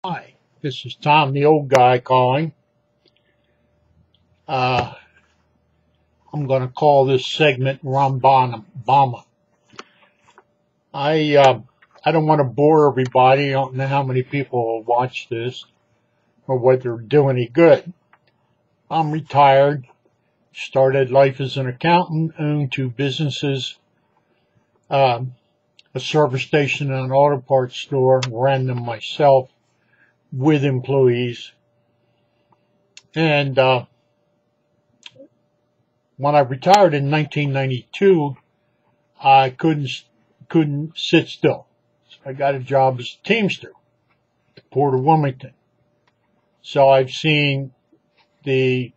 Hi, this is Tom, the old guy calling. Uh, I'm going to call this segment Rambama. I don't want to bore everybody. I don't know how many people will watch this or whether they're doing any good. I'm retired, started life as an accountant, owned two businesses, a service station and an auto parts store, ran them myself with employees. And when I retired in 1992, I couldn't sit still. So I got a job as a teamster at Port of Wilmington. So I've seen the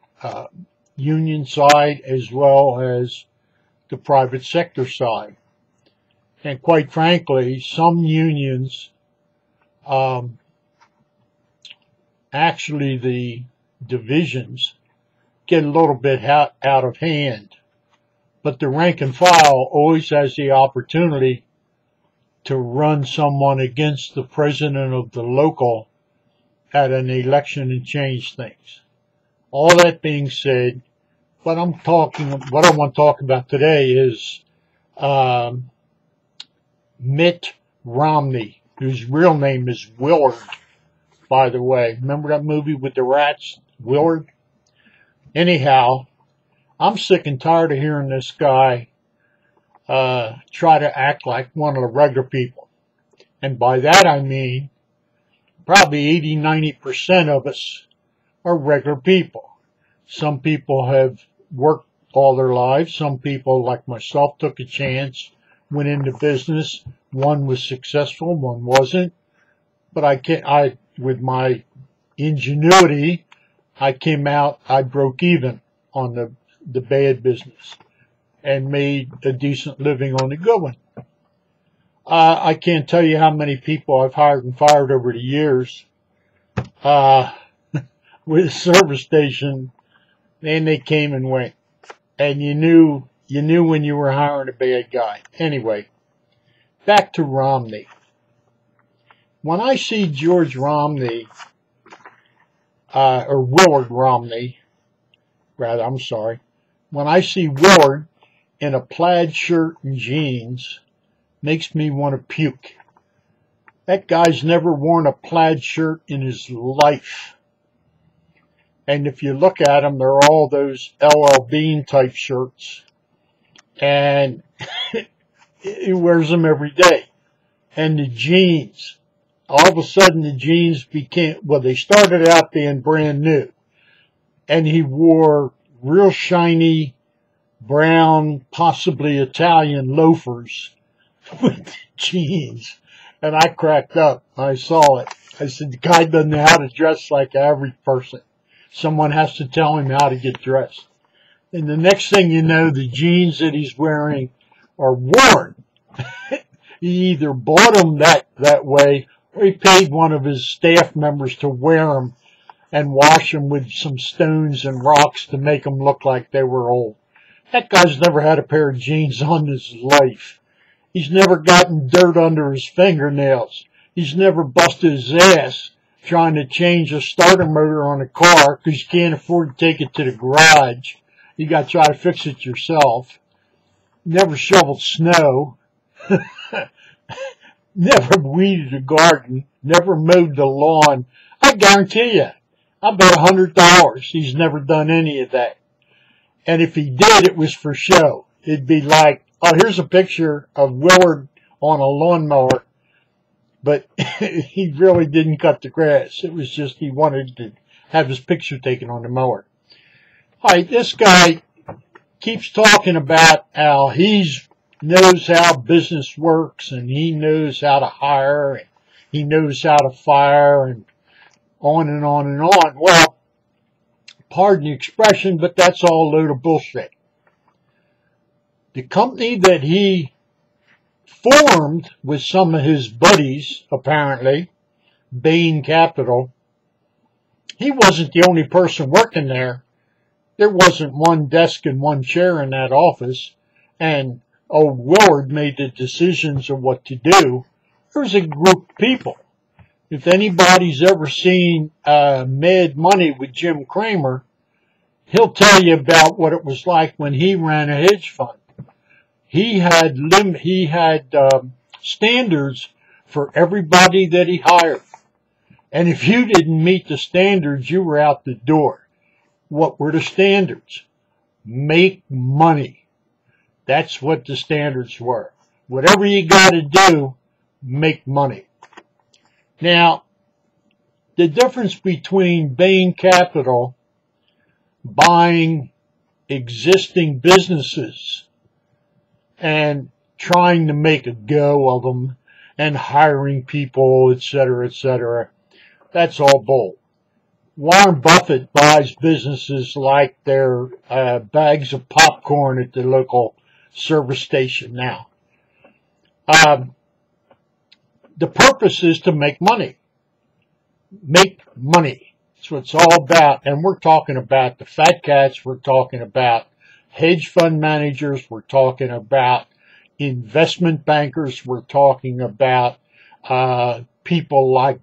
union side as well as the private sector side. And quite frankly, some unions, actually the divisions, get a little bit out of hand. But the rank and file always has the opportunity to run someone against the president of the local at an election and change things. All that being said, what I want to talk about today is Mitt Romney, whose real name is Willard, by the way. Remember that movie with the rats, Willard? Anyhow, I'm sick and tired of hearing this guy try to act like one of the regular people. And by that I mean probably 80–90% of us are regular people. Some people have worked all their lives. Some people, like myself, took a chance, went into business. One was successful, one wasn't. But with my ingenuity, I broke even on the bad business and made a decent living on the good one. I can't tell you how many people I've hired and fired over the years with a service station, and they came and went. And you knew when you were hiring a bad guy. Anyway, back to Romney. When I see George Romney, or Willard Romney, rather, I'm sorry. When I see Willard in a plaid shirt and jeans, makes me want to puke. That guy's never worn a plaid shirt in his life. And if you look at him, they're all those LL Bean type shirts. And he wears them every day. And the jeans. All of a sudden the jeans they started out being brand new. And he wore real shiny, brown, possibly Italian loafers with jeans. And I cracked up. I saw it. I said, the guy doesn't know how to dress like an average person. Someone has to tell him how to get dressed. And the next thing you know, the jeans that he's wearing are worn. He either bought them that way, or he paid one of his staff members to wear them and wash them with some stones and rocks to make them look like they were old. That guy's never had a pair of jeans on in his life. He's never gotten dirt under his fingernails. He's never busted his ass trying to change a starter motor on a car because you can't afford to take it to the garage. You got to try to fix it yourself. Never shoveled snow. Never weeded a garden. Never mowed the lawn. I guarantee you, I bet $100 he's never done any of that. And if he did, it was for show. It'd be like, oh, here's a picture of Willard on a lawnmower. But he really didn't cut the grass. It was just he wanted to have his picture taken on the mower. All right, this guy keeps talking about how he knows how business works and he knows how to hire and he knows how to fire and on and on and on. Well, pardon the expression, but that's all a load of bullshit. The company that he formed with some of his buddies, apparently, Bain Capital, he wasn't the only person working there. There wasn't one desk and one chair in that office, and old Willard made the decisions of what to do. There was a group of people. If anybody's ever seen Mad Money with Jim Cramer, he'll tell you about what it was like when he ran a hedge fund. He had standards for everybody that he hired. And if you didn't meet the standards, you were out the door. What were the standards? Make money. That's what the standards were. Whatever you got to do, make money. Now, the difference between Bain Capital buying existing businesses and trying to make a go of them and hiring people, etc., that's all bull. Warren Buffett buys businesses like they're bags of popcorn at the local service station now. The purpose is to make money. Make money. That's what it's all about. And we're talking about the fat cats. We're talking about hedge fund managers. We're talking about investment bankers. We're talking about people like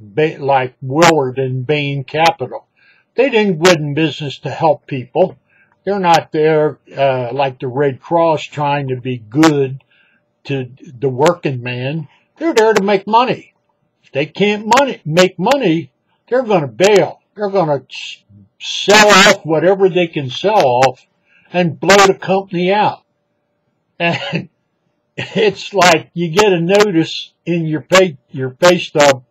Willard and Bain Capital. They didn't go in business to help people. They're not there like the Red Cross trying to be good to the working man. They're there to make money. If they can't make money, they're going to bail. They're going to sell off whatever they can sell off and blow the company out. And it's like you get a notice in your pay stub,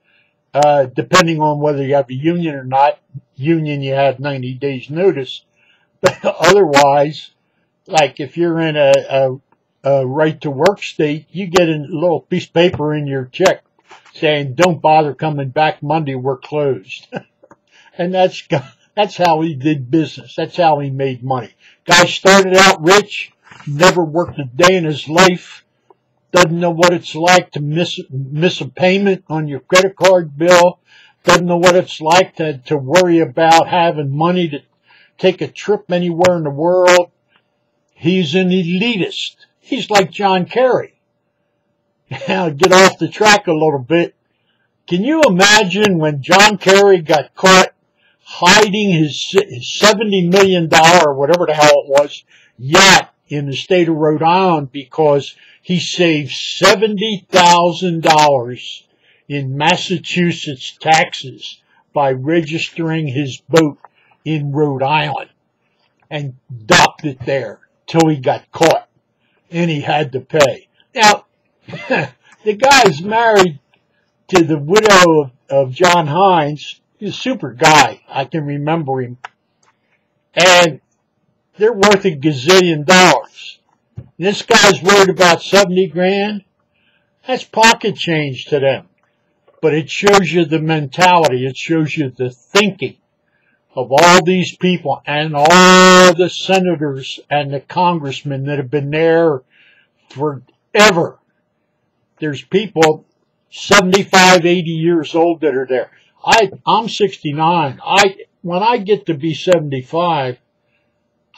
depending on whether you have a union or not. Union, you have 90 days notice. But otherwise, like if you're in a right to work state, you get a little piece of paper in your check saying, don't bother coming back Monday, we're closed. And that's how he did business. That's how he made money. Guy started out rich, never worked a day in his life, doesn't know what it's like to miss a payment on your credit card bill, doesn't know what it's like to worry about having money to take a trip anywhere in the world. He's an elitist. He's like John Kerry. Now, get off the track a little bit. Can you imagine when John Kerry got caught hiding his $70 million, or whatever the hell it was, yacht in the state of Rhode Island because he saved $70,000 in Massachusetts taxes by registering his boat in Rhode Island and docked it there till he got caught and he had to pay. Now, the guy's married to the widow of John Hines. He's a super guy. I can remember him. And they're worth a gazillion dollars. This guy's worried about 70 grand. That's pocket change to them. But it shows you the mentality. It shows you the thinking of all these people and all the senators and the congressmen that have been there forever. There's people 75, 80 years old that are there. I'm 69. When I get to be 75,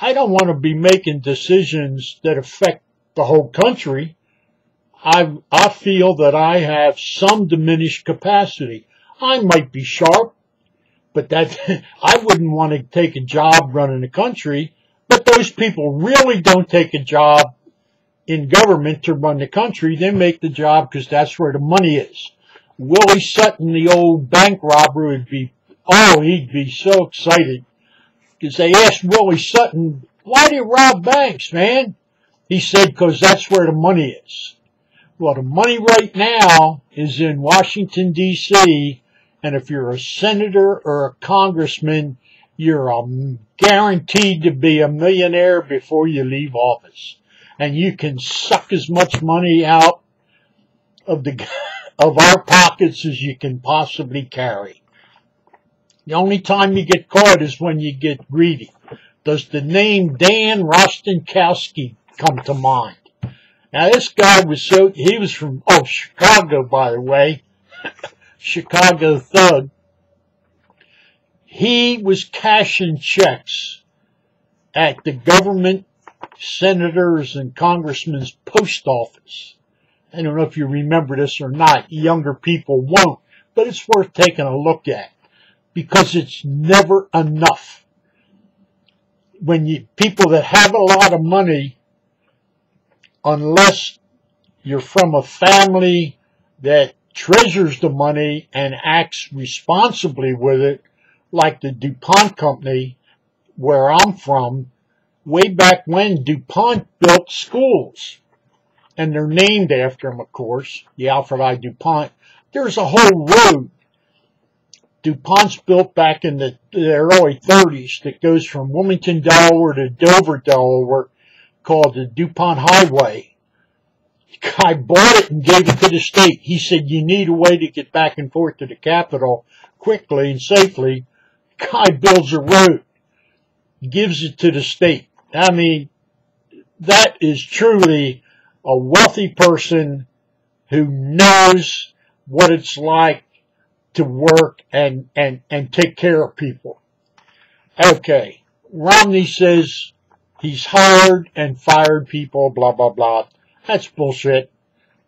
I don't want to be making decisions that affect the whole country. I feel that I have some diminished capacity. I might be sharp, but I wouldn't want to take a job running the country. But those people really don't take a job in government to run the country. They make the job because that's where the money is. Willie Sutton, the old bank robber, he'd be so excited because they asked Willie Sutton, why do you rob banks, man? He said, because that's where the money is. Well, the money right now is in Washington, D.C., and if you're a senator or a congressman, you're guaranteed to be a millionaire before you leave office. And you can suck as much money out of our pockets as you can possibly carry. The only time you get caught is when you get greedy. Does the name Dan Rostenkowski come to mind? Now, this guy he was from, Chicago, by the way. Chicago thug. He was cashing checks at the government, senators, and congressmen's post office. I don't know if you remember this or not. Younger people won't. but it's worth taking a look at because it's never enough. When people that have a lot of money, unless you're from a family that treasures the money and acts responsibly with it, like the DuPont company, where I'm from, way back when DuPont built schools. And they're named after him, of course, the Alfred I. DuPont. There's a whole road DuPont's built back in the early 30s that goes from Wilmington, Delaware to Dover, Delaware, called the DuPont Highway. The guy bought it and gave it to the state. He said, you need a way to get back and forth to the capital quickly and safely. The guy builds a road, gives it to the state. I mean, that is truly a wealthy person who knows what it's like to work and take care of people. Okay, Romney says he's hired and fired people, blah, blah, blah. That's bullshit.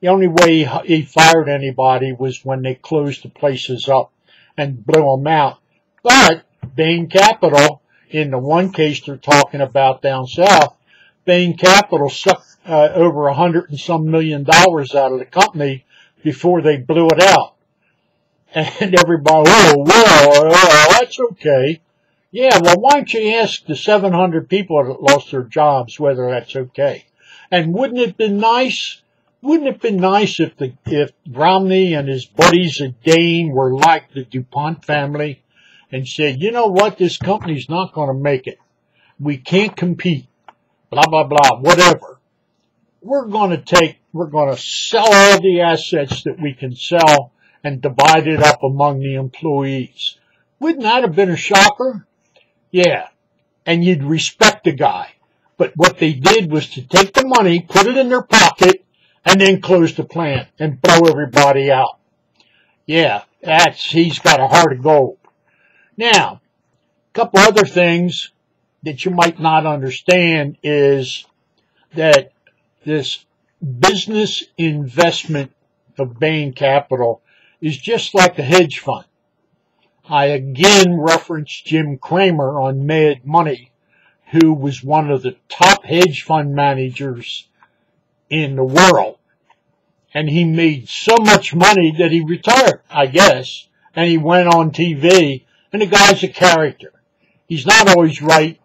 The only way he fired anybody was when they closed the places up and blew them out. But Bain Capital, in the one case they're talking about down south, Bain Capital sucked over $100 and some million out of the company before they blew it out. And everybody, well, that's okay. Yeah, well, why don't you ask the 700 people that lost their jobs whether that's okay? And wouldn't it have been nice? Wouldn't it have been nice if Romney and his buddies at Dane were like the DuPont family and said, you know what, this company's not going to make it. We can't compete. Blah, blah, blah, whatever. We're going to sell all the assets that we can sell and divide it up among the employees. Wouldn't that have been a shocker? Yeah. And you'd respect the guy. But what they did was to take the money, put it in their pocket, and then close the plant and blow everybody out. Yeah, he's got a heart of gold. Now, a couple other things that you might not understand is that this business investment of Bain Capital is just like a hedge fund. I again referenced Jim Cramer on Mad Money, who was one of the top hedge fund managers in the world. And he made so much money that he retired, I guess, and he went on TV, and the guy's a character. He's not always right,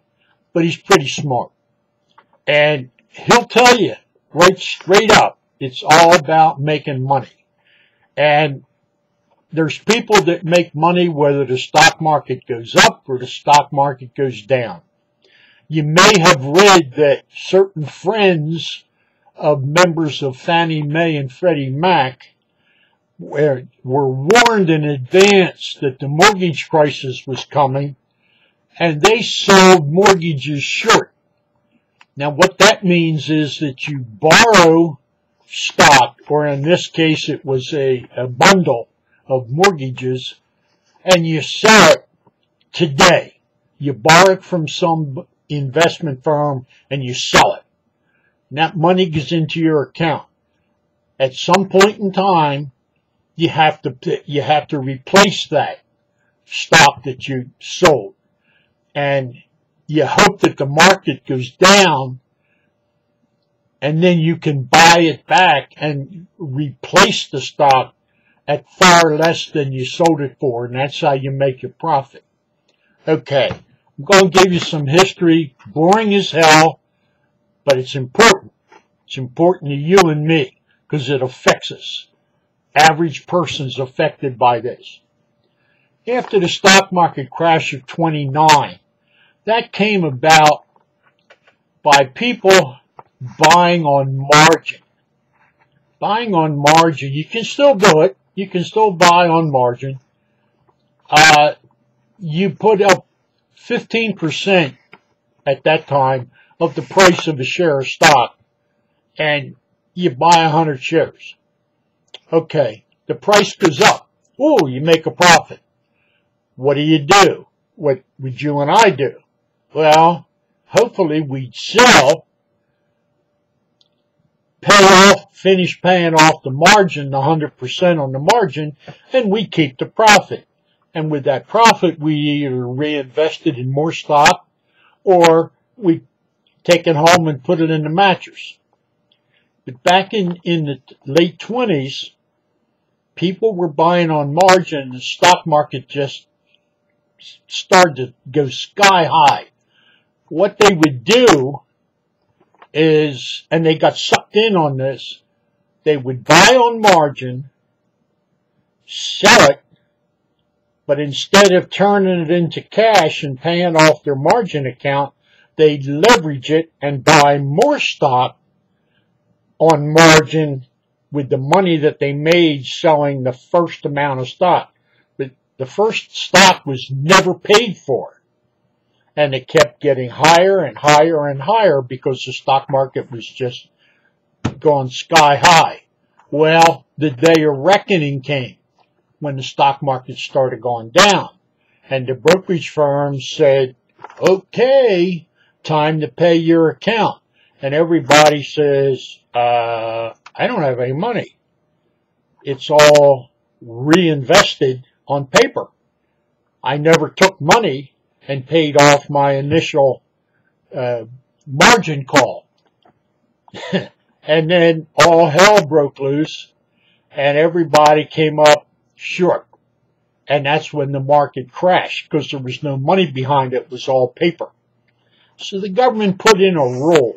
but he's pretty smart. And he'll tell you right straight up, it's all about making money. And there's people that make money whether the stock market goes up or the stock market goes down. You may have read that certain friends of members of Fannie Mae and Freddie Mac were warned in advance that the mortgage crisis was coming, and they sold mortgages short. Now, what that means is that you borrow stock, or in this case it was a bundle of mortgages, and you sell it today. You borrow it from some investment firm and you sell it. And that money goes into your account. At some point in time, you have to replace that stock that you sold. And you hope that the market goes down, and then you can buy it back and replace the stock at far less than you sold it for, and that's how you make your profit. Okay, I'm going to give you some history, boring as hell, but it's important. It's important to you and me because it affects us. Average person's affected by this. After the stock market crash of '29, that came about by people buying on margin. Buying on margin, you can still do it. You can still buy on margin. You put up 15% at that time of the price of a share of stock, and you buy 100 shares. Okay, the price goes up. Ooh, you make a profit. What do? What would you and I do? Well, hopefully we'd sell, pay off finish paying off the margin, the 100% on the margin, and we keep the profit. And with that profit, we either reinvested in more stock or we take it home and put it in the mattress. But back in the late 20s, people were buying on margin, and the stock market just started to go sky high. What they would do is, and they got sucked in on this, they would buy on margin, sell it, but instead of turning it into cash and paying off their margin account, they'd leverage it and buy more stock on margin with the money that they made selling the first amount of stock. But the first stock was never paid for. And it kept getting higher and higher and higher because the stock market was just going sky high. Well, the day of reckoning came when the stock market started going down. And the brokerage firms said, okay, time to pay your account. And everybody says, I don't have any money. It's all reinvested on paper. I never took money and paid off my initial margin call. And then all hell broke loose and everybody came up short. And that's when the market crashed because there was no money behind it. It was all paper. So the government put in a rule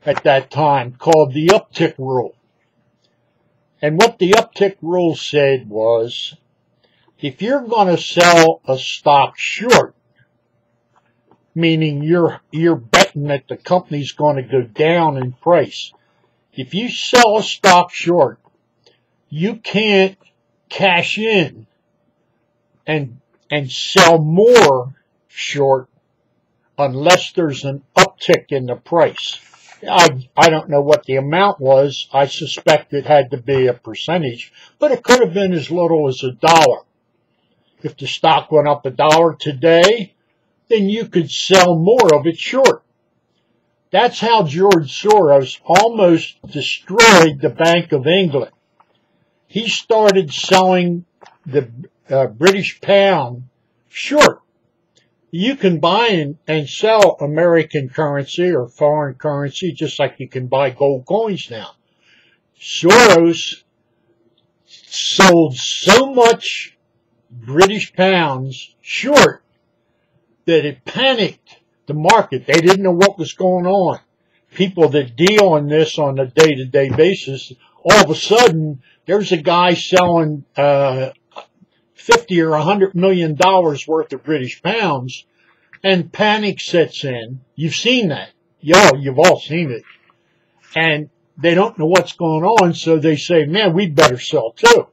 at that time called the uptick rule. And what the uptick rule said was, if you're going to sell a stock short, meaning you're betting that the company's going to go down in price, if you sell a stock short, you can't cash in and sell more short unless there's an uptick in the price. I don't know what the amount was. I suspect it had to be a percentage, but it could have been as little as $1. If the stock went up $1 today, then you could sell more of it short. That's how George Soros almost destroyed the Bank of England. He started selling the British pound short. You can buy and sell American currency or foreign currency just like you can buy gold coins now. Soros sold so much British pounds short that it panicked the market. They didn't know what was going on. People that deal in this on a day-to-day basis, all of a sudden, there's a guy selling $50 or $100 million worth of British pounds, and panic sets in. You've seen that. You've all seen it. And they don't know what's going on, so they say, man, we'd better sell too.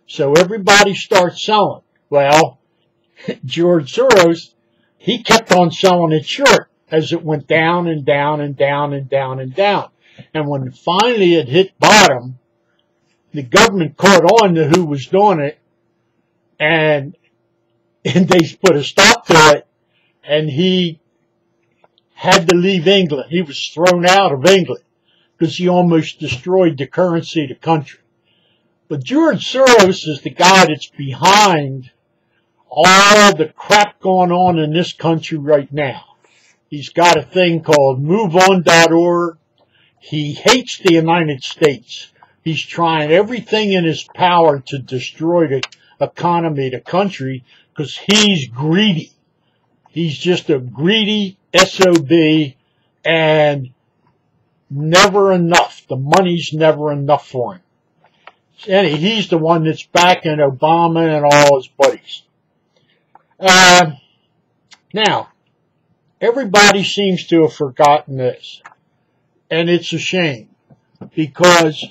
So everybody starts selling. Well, George Soros, he kept on selling it short as it went down and down and down and down and down. And when finally it hit bottom, the government caught on to who was doing it, and they put a stop to it, and he had to leave England. He was thrown out of England because he almost destroyed the currency of the country. But George Soros is the guy that's behind all the crap going on in this country right now. He's got a thing called MoveOn.org. He hates the United States. He's trying everything in his power to destroy the economy of the country because he's greedy. He's just a greedy SOB and never enough. The money's never enough for him. And he's the one that's backing Obama and all his buddies. Now, everybody seems to have forgotten this. And it's a shame because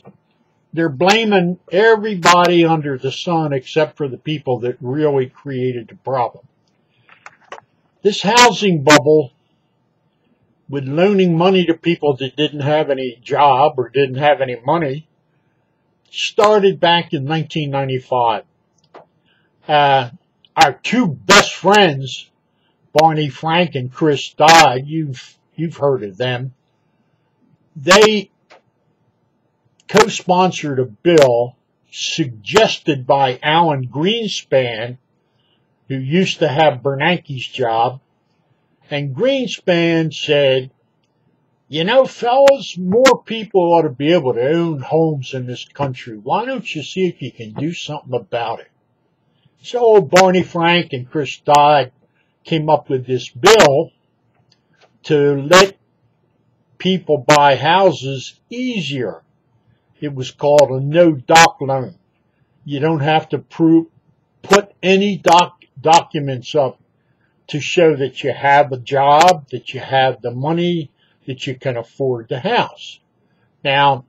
they're blaming everybody under the sun except for the people that really created the problem. This housing bubble with loaning money to people that didn't have any job or didn't have any money started back in 1995. Our two best friends, Barney Frank and Chris Dodd, you've heard of them. They co-sponsored a bill suggested by Alan Greenspan, who used to have Bernanke's job. And Greenspan said, you know, fellas, more people ought to be able to own homes in this country. Why don't you see if you can do something about it? So old Barney Frank and Chris Dodd came up with this bill to let people buy houses easier. It was called a no-doc loan. You don't have to put any documents up to show that you have a job, that you have the money, that you can afford the house. Now,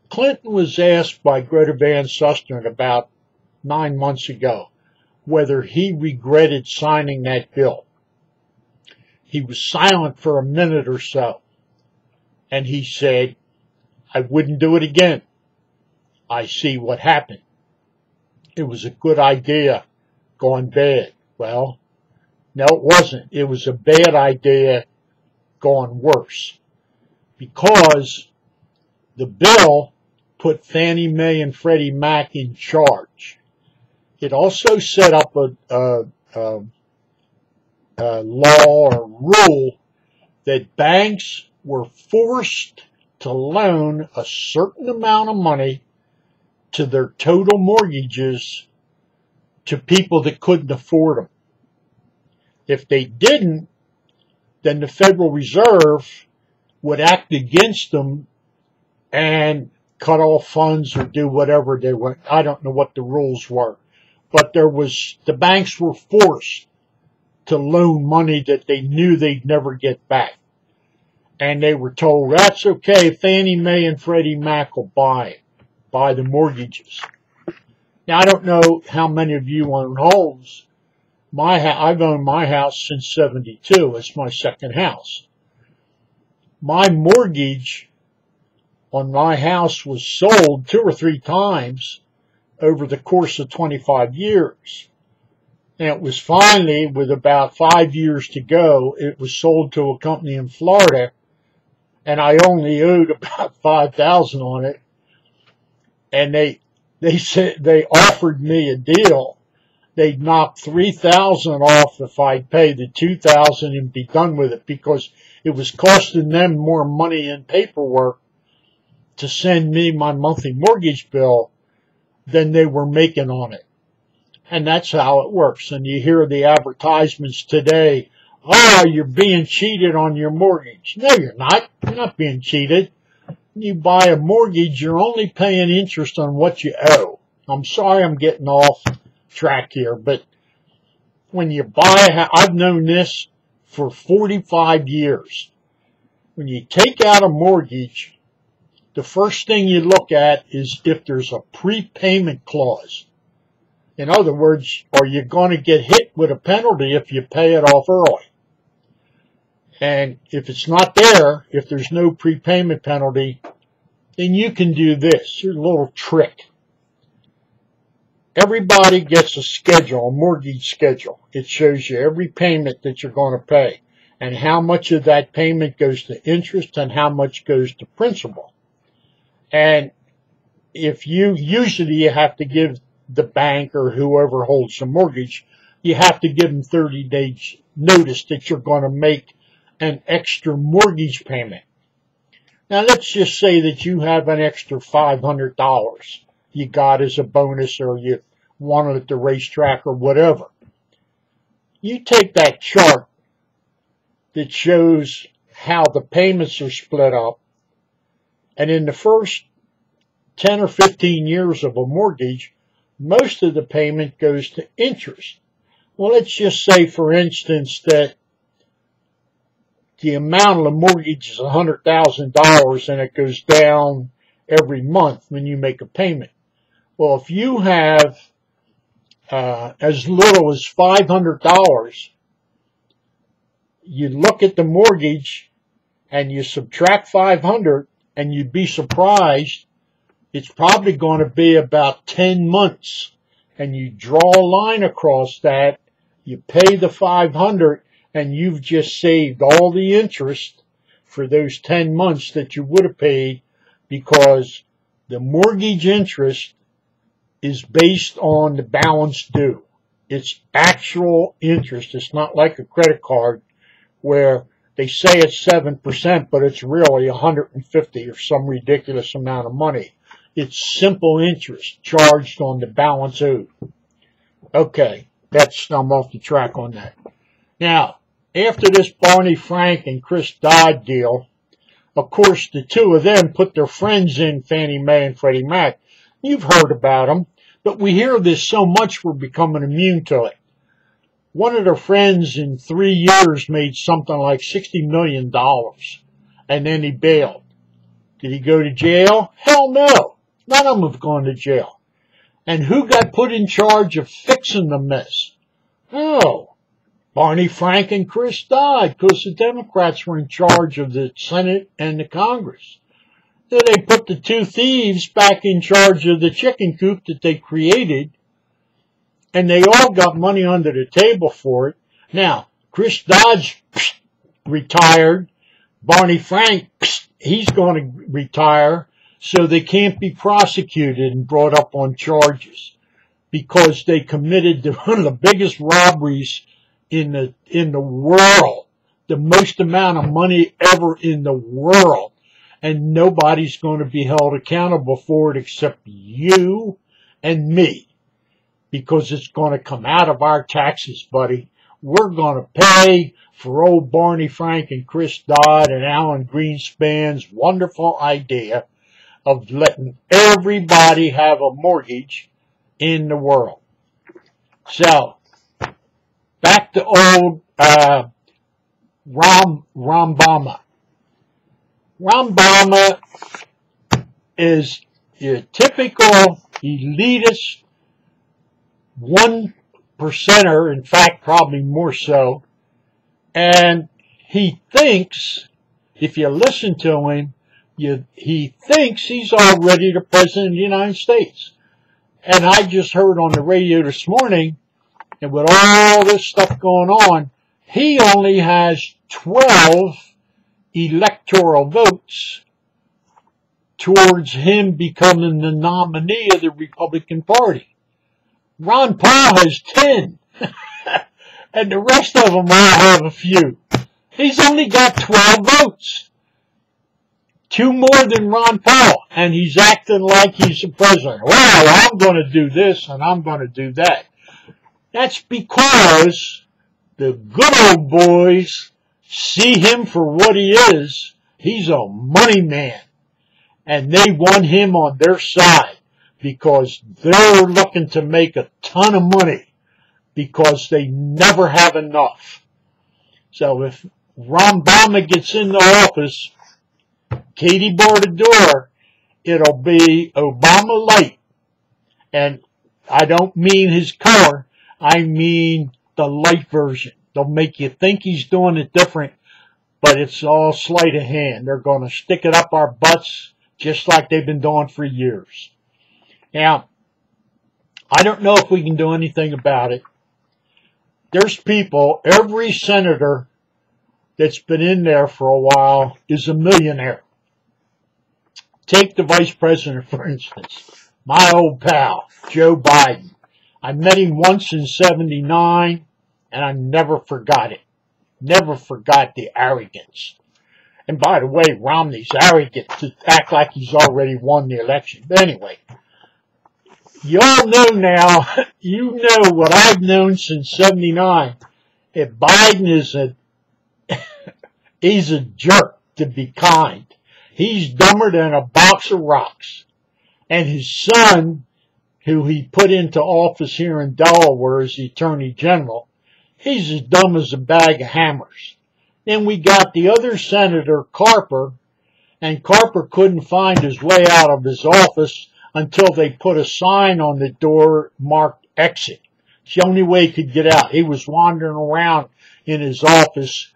Clinton was asked by Greta Van Susteren about 9 months ago whether he regretted signing that bill. He was silent for a minute or so, and he said, I wouldn't do it again. I see what happened. It was a good idea gone bad. Well, no, it wasn't. It was a bad idea gone worse, because the bill put Fannie Mae and Freddie Mac in charge. It also set up a law or rule that banks were forced to loan a certain amount of money to their total mortgages to people that couldn't afford them. If they didn't, then the Federal Reserve would act against them and cut off funds or do whatever they were. I don't know what the rules were, but the banks were forced to loan money that they knew they'd never get back. And they were told, that's okay, Fannie Mae and Freddie Mac will buy the mortgages. Now, I don't know how many of you own homes. I've owned my house since '72. It's my second house. My mortgage on my house was sold 2 or 3 times over the course of 25 years. And it was finally, with about 5 years to go, it was sold to a company in Florida, and I only owed about $5,000 on it. And they said they offered me a deal. They'd knock $3,000 off if I'd pay the $2,000 and be done with it, because it was costing them more money in paperwork to send me my monthly mortgage bill than they were making on it. And that's how it works. And you hear the advertisements today, oh, you're being cheated on your mortgage. No, you're not. You're not being cheated. When you buy a mortgage, you're only paying interest on what you owe. I'm sorry I'm getting off track here, but when you buy, I've known this for 45 years. When you take out a mortgage, the first thing you look at is if there's a prepayment clause. In other words, are you going to get hit with a penalty if you pay it off early? And if it's not there, if there's no prepayment penalty, then you can do this. Here's a little trick. Everybody gets a schedule, a mortgage schedule. It shows you every payment that you're going to pay and how much of that payment goes to interest and how much goes to principal. And if usually you have to give the bank or whoever holds the mortgage, you have to give them 30 days notice that you're going to make an extra mortgage payment. Now let's just say that you have an extra $500 you got as a bonus, or you won it at the racetrack or whatever. You take that chart that shows how the payments are split up, and in the first 10 or 15 years of a mortgage, most of the payment goes to interest. Well, let's just say, for instance, that the amount of the mortgage is $100,000 and it goes down every month when you make a payment. Well, if you have as little as $500, you look at the mortgage and you subtract 500, and you'd be surprised, it's probably going to be about 10 months. And you draw a line across that, you pay the 500, and you've just saved all the interest for those 10 months that you would have paid, because The mortgage interest is based on the balance due. It's actual interest. It's not like a credit card where they say it's 7%, but it's really 150 or some ridiculous amount of money. It's simple interest charged on the balance owed. Okay, I'm off the track on that. Now, after this Barney Frank and Chris Dodd deal, of course, the two of them put their friends in, Fannie Mae and Freddie Mac. You've heard about them, but we hear this so much we're becoming immune to it. One of their friends in 3 years made something like $60 million, and then he bailed. Did he go to jail? Hell no. None of them have gone to jail. And who got put in charge of fixing the mess? Oh, Barney Frank and Chris Dodd, because the Democrats were in charge of the Senate and the Congress. So they put the two thieves back in charge of the chicken coop that they created, and they all got money under the table for it. Now, Chris Dodd's retired. Barney Frank, he's going to retire, so they can't be prosecuted and brought up on charges because they committed one of the biggest robberies in the world, the most amount of money ever in the world, and nobody's going to be held accountable for it except you and me, because it's going to come out of our taxes, buddy. We're going to pay for old Barney Frank and Chris Dodd and Alan Greenspan's wonderful idea of letting everybody have a mortgage in the world. So, back to old Rambama. Rambama is your typical elitist 1%er, in fact, probably more so. And he thinks, if you listen to him, he thinks he's already the President of the United States. And I just heard on the radio this morning, and with all this stuff going on, he only has 12 electoral votes towards him becoming the nominee of the Republican Party. Ron Paul has 10, and the rest of them all have a few. He's only got 12 votes. 2 more than Ron Paul, and he's acting like he's the president. Well, I'm going to do this, and I'm going to do that. That's because the good old boys see him for what he is. He's a money man, and they want him on their side because they're looking to make a ton of money because they never have enough. So if Ron Obama gets into office, Katie bar the door, it'll be Obama light. And I don't mean his color, I mean the light version. They'll make you think he's doing it different, but it's all sleight of hand. They're going to stick it up our butts just like they've been doing for years. Now, I don't know if we can do anything about it. There's people, every senator that's been in there for a while is a millionaire. Take the vice president, for instance, my old pal, Joe Biden. I met him once in '79, and I never forgot it. Never forgot the arrogance. And by the way, Romney's arrogant to act like he's already won the election. But anyway, you all know now, you know what I've known since '79. If Biden is he's a jerk, to be kind. He's dumber than a box of rocks. And his son, who he put into office here in Delaware as the Attorney General, he's as dumb as a bag of hammers. Then we got the other senator, Carper, and Carper couldn't find his way out of his office until they put a sign on the door marked exit. It's the only way he could get out. He was wandering around in his office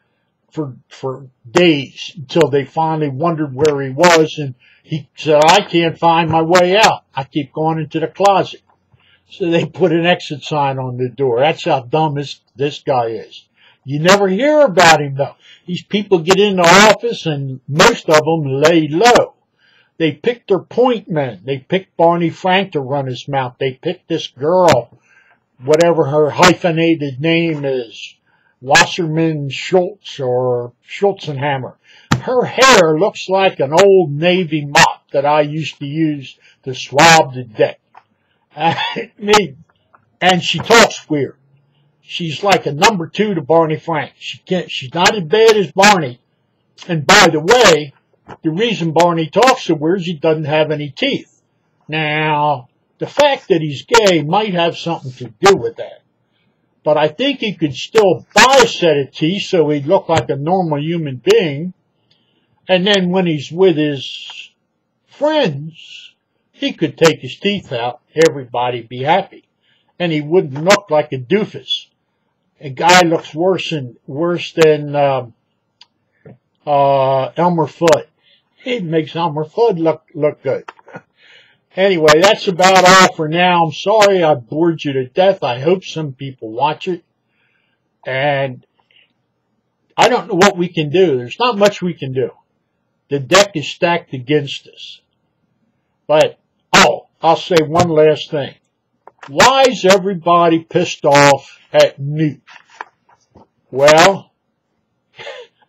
for days until they finally wondered where he was, and he said, I can't find my way out. I keep going into the closet. So they put an exit sign on the door. That's how dumb this guy is. You never hear about him, though. These people get into office, and most of them lay low. They picked their point men. They picked Barney Frank to run his mouth. They picked this girl, whatever her hyphenated name is, Wasserman Schultz or Schulzenhammer. Her hair looks like an old Navy mop that I used to use to swab the deck. And she talks weird. She's like a number 2 to Barney Frank. She's not as bad as Barney. And by the way, the reason Barney talks so weird is he doesn't have any teeth. Now, the fact that he's gay might have something to do with that. But I think he could still buy a set of teeth so he'd look like a normal human being. And then when he's with his friends, he could take his teeth out. Everybody'd be happy. And he wouldn't look like a doofus. A guy looks worse than Elmer Fudd. It makes Elmer Fudd look good. Anyway, that's about all for now. I'm sorry I bored you to death. I hope some people watch it. And I don't know what we can do. There's not much we can do. The deck is stacked against us. But, I'll say one last thing. Why is everybody pissed off at Newt? Well,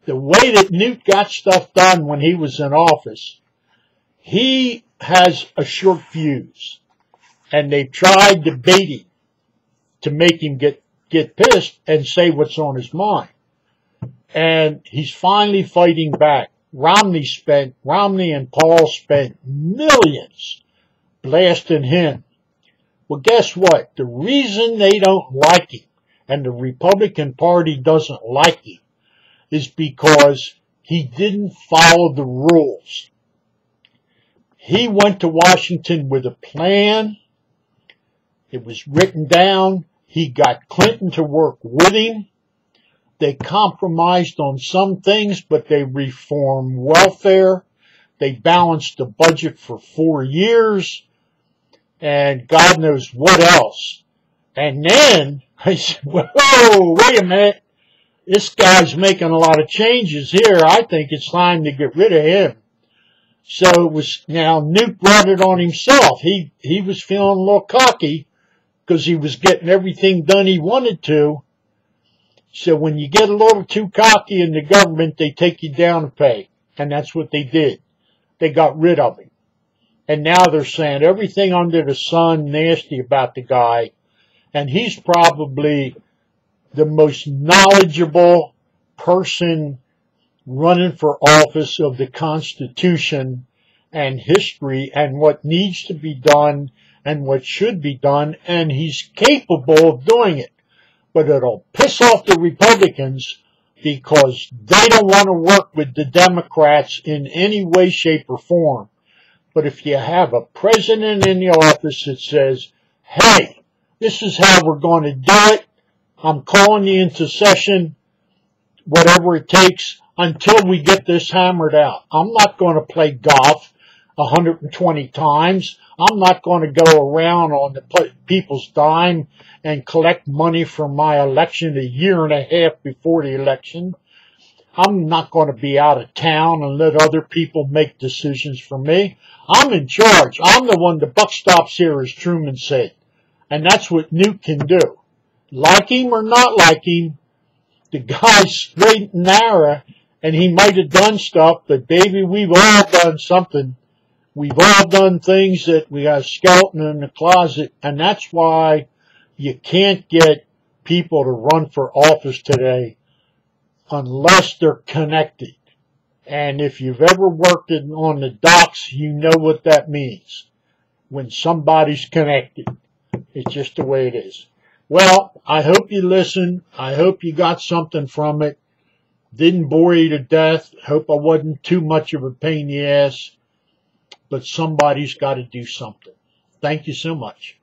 the way that Newt got stuff done when he was in office, he has a short fuse. And they've tried to bait him to make him get pissed and say what's on his mind. And he's finally fighting back. Romney and Paul spent millions blasting him. Well, guess what? The reason they don't like him and the Republican Party doesn't like him is because he didn't follow the rules. He went to Washington with a plan. It was written down. He got Clinton to work with him. They compromised on some things, but they reformed welfare. They balanced the budget for 4 years. And God knows what else. And then I said, whoa, wait a minute. This guy's making a lot of changes here. I think it's time to get rid of him. So it was, now Newt brought it on himself. He was feeling a little cocky because he was getting everything done he wanted to. So when you get a little too cocky in the government, they take you down a peg. And that's what they did. They got rid of him. And now they're saying everything under the sun nasty about the guy. And he's probably the most knowledgeable person running for office of the Constitution and history and what needs to be done and what should be done. And he's capable of doing it. But it'll piss off the Republicans because they don't want to work with the Democrats in any way, shape, or form. But if you have a president in the office that says, hey, this is how we're going to do it, I'm calling you into session, whatever it takes, until we get this hammered out. I'm not going to play golf 120 times. I'm not going to go around on the people's dime and collect money from my election a year and a half before the election. I'm not going to be out of town and let other people make decisions for me. I'm in charge. I'm the one, the buck stops here, as Truman said. And that's what Newt can do. Like him or not like him, the guy's straight and narrow, and he might have done stuff, but baby, we've all done something. We've all done things that we got a skeleton in the closet, and that's why you can't get people to run for office today unless they're connected. And if you've ever worked on the docks, you know what that means. When somebody's connected. It's just the way it is. Well, I hope you listened. I hope you got something from it. Didn't bore you to death. Hope I wasn't too much of a pain in the ass. But somebody's got to do something. Thank you so much.